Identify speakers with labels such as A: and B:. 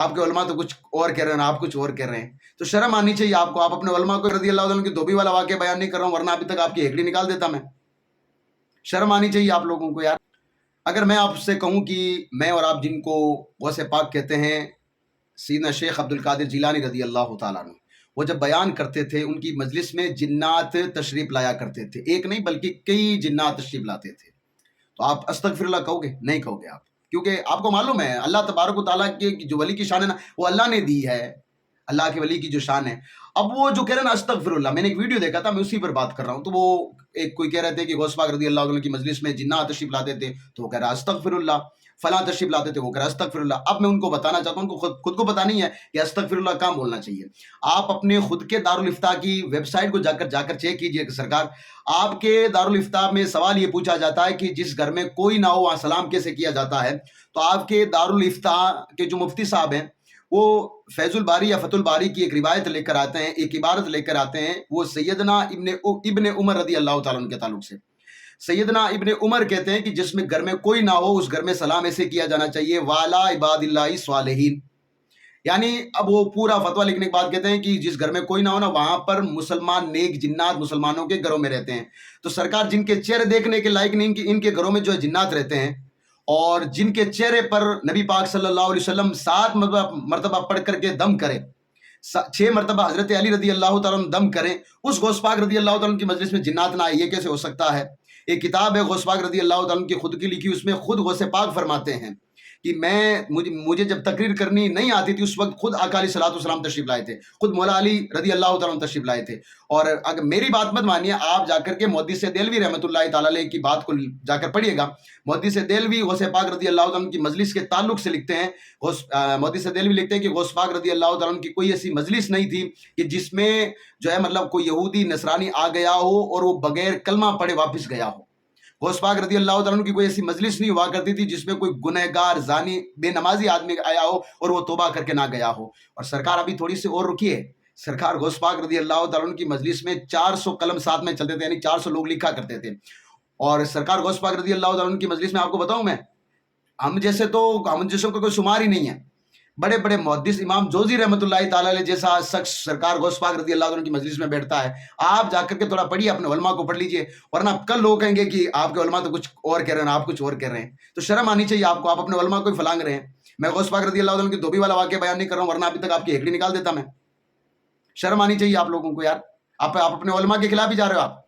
A: آپ کے علماء تو کچھ اور کہہ رہے ہیں، آپ کچھ اور کہہ رہے ہیں، تو شرم آنی چاہیے آپ کو. آپ اپنے علماء کو رضی اللہ عنہ کی دھوبی والا واقعہ بیان نہیں کر رہا ہوں، ورنہ ابھی تک آپ کی ہیکڑی نکال دیتا میں. شرم آنی چاہیے آپ لوگوں کو یار. اگر میں آپ سے کہوں کہ میں اور آپ جن کو غوث پاک کہتے ہیں، سیدنا شیخ عبد القادر جیلانی رضی اللہ تعالیٰ عنہ، وہ جب بیان کرتے تھے ان کی مجلس میں جنات تشریف لایا کرتے تھے. ایک نہیں بلکہ کئی جنات تشریف لاتے تھے. تو آپ استغفر اللہ کہو گے؟ نہیں کہو گے آپ، کیونکہ آپ کو معلوم ہے اللہ تبارک و تعالیٰ کی جو ولی کی شان ہے نا، وہ اللہ نے دی ہے. اللہ کے ولی کی جو شان ہے. اب وہ جو کہہ رہے ہیں نا استغفر اللہ، میں نے ایک ویڈیو دیکھا تھا، میں اسی پر بات کر رہا ہوں. تو وہ ایک کوئی کہہ رہے تھے کہ غوث پاک رضی اللہ عنہ کی مجلس میں جنات تشریف لاتے تھے، تو وہ کہہ رہا استغفر اللہ. فلاں تشریف لاتے تھے، وہ کہہ رہا استغفر اللہ. اب میں ان کو بتانا چاہتا ہوں، ان کو خود کو پتہ نہیں ہے کہ استغفر اللہ کہاں بولنا چاہیے. آپ اپنے خود کے دارالافتاء کی ویب سائٹ کو جا کر چیک کیجئے کہ سرکار آپ کے دارالافتاء میں سوال یہ پوچھا جاتا ہے کہ جس گھر میں کوئی نہ ہو وہاں سلام کیسے کیا جاتا ہے. تو آپ کے دارالافتاء کے جو مفتی صاحب ہیں، وہ فیض الباری یا فتح الباری کی ایک روایت لے کر آتے ہیں، ایک عبارت لے کر آتے ہیں. وہ سیدنا ابن عمر رضی اللہ تعالیٰ عنہ کے تعلق سے سیدنا ابن عمر کہتے ہیں کہ جس میں گھر میں کوئی نہ ہو اس گھر میں سلام ایسے کیا جانا چاہیے، والا عباد اللہ صالحین. یعنی اب وہ پورا فتویٰ لکھنے کے بعد کہتے ہیں کہ جس گھر میں کوئی نہ ہو نا، وہاں پر مسلمان نیک جنات مسلمانوں کے گھروں میں رہتے ہیں. تو سرکار جن کے چہرے دیکھنے کے لائق نہیں، ان کے گھروں میں جو ہے جنات رہتے ہیں، اور جن کے چہرے پر نبی پاک صلی اللہ علیہ وسلم 7 مرتبہ پڑھ کر کے دم کرے، 6 مرتبہ حضرت علی رضی اللہ تعالیٰ عنہ دم کریں، اس غوث پاک رضی اللہ تعالیٰ عنہ کی مجلس میں جنات نہ آئے، یہ کیسے ہو سکتا ہے؟ ایک کتاب ہے غوث پاک رضی اللہ تعالیٰ عنہ کی خود کی لکھی، اس میں خود غوث پاک فرماتے ہیں کہ مجھے جب تقریر کرنی نہیں آتی تھی، اس وقت خود آقا علیہ الصلوۃ والسلام تشریف لائے تھے، خود مولا علی رضی اللہ تعالیٰ عنہ تشریف لائے تھے. اور اگر میری بات مت مانیے، آپ جا کر کے محدث دہلوی رحمۃ اللہ تعالیٰ علیہ کی بات کو جا کر پڑھیے گا. محدث دہلوی غوث پاک رضی اللہ تعالیٰ عنہ کی مجلس کے تعلق سے لکھتے ہیں. محدث دہلوی لکھتے ہیں کہ غوث پاک رضی اللہ تعالیٰ عنہ کی کوئی ایسی مجلس نہیں تھی کہ جس میں جو ہے مطلب کوئی یہودی نصرانی آ گیا ہو اور وہ بغیر کلمہ پڑھے واپس گیا ہو. غوث پاک رضی اللہ تعالیٰ عنہ کی کوئی ایسی مجلس نہیں ہوا کرتی تھی جس میں کوئی گنہگار زانی بے نمازی آدمی آیا ہو اور وہ توبہ کر کے نہ گیا ہو. اور سرکار ابھی تھوڑی سی اور رکیے، سرکار غوث پاک رضی اللہ تعالیٰ عنہ کی مجلس میں 400 قلم ساتھ میں چلتے تھے، یعنی 400 لوگ لکھا کرتے تھے. اور سرکار غوث پاک رضی اللہ تعالیٰ عنہ کی مجلس میں آپ کو بتاؤں میں، ہم جیسوں کا کوئی شمار ہی نہیں ہے. بڑے بڑے محدث امام جوزی رحمۃ اللہ تعالیٰ علیہ جیسا شخص سرکار غوث پاک رضی اللہ عنہ کی مجلس میں بیٹھتا ہے. آپ جا کر کے تھوڑا پڑھیے، اپنے علماء کو پڑھ لیجئے، ورنہ کل لوگ کہیں گے کہ آپ کے علماء تو کچھ اور کہہ رہے ہیں، آپ کچھ اور کہہ رہے ہیں. تو شرم آنی چاہیے آپ کو، آپ اپنے علماء کو ہی فلانگ رہے ہیں. میں غوث پاک رضی اللہ عنہ کی دھوبی والا واقعہ بیان نہیں کر رہا ہوں، ورنہ ابھی تک آپ کی ہیکڑی نکال دیتا میں. شرم آنی چاہیے آپ لوگوں کو یار. آپ اپنے علماء کے خلاف ہی جا رہے ہو آپ.